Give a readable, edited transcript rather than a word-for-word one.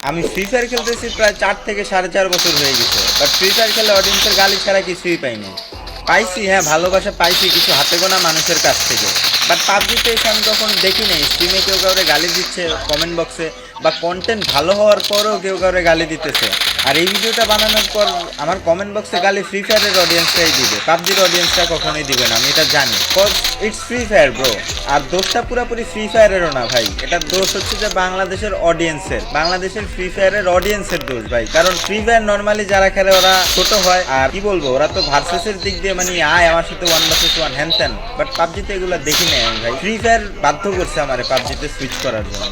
আমি free fire খেলতেছি প্রায় 4 থেকে 4.5 বছর হয়ে গেছে, বাট ফ্রি ফায়ার খেলে অডিয়েন্সের গালি ছাড়া কিছুই পাইনি। পাইছি, হ্যাঁ, ভালোবাসা পাইছি কিছু হাতে গোনা মানুষের কাছ থেকে। বাট পাবজিতে এসে আমি কখনো দেখি নাই স্ট্রিমে কেউ কাউরে গালি দিচ্ছে কমেন্ট বক্সে, বা কন্টেন্ট ভালো হওয়ার পরেও কেউ কাউরে গালি দিতেছে। আর এই ভিডিওটা বানানোর পর আমার কমেন্ট বক্সে গালি ফ্রি ফায়ারের অডিয়েন্সটাই দিবে, পাবজির অডিয়েন্সটা কখনোই দিবে না, আমি এটা জানি। Cause it's Free Fire bro. আর দোষটা পুরোপুরি ফ্রি ফায়ারেরও না ভাই, এটা দোষ হচ্ছে যে বাংলাদেশের অডিয়েন্সের, বাংলাদেশের ফ্রি ফায়ারের অডিয়েন্সের দোষ ভাই। কারণ ফ্রি ফায়ার নর্মালি যারা খেলে ওরা ছোট হয়, আর কি বলবো, ওরা তো ভার্সেসের দিক দিয়ে মানে আয় আমার সাথে 1 vs 1 হ্যান ত্যান। বাট পাবজিতে এগুলো দেখি নাই আমি ভাই। ফ্রি ফায়ার বাধ্য করছে আমারে পাবজিতে সুইচ করার জন্য।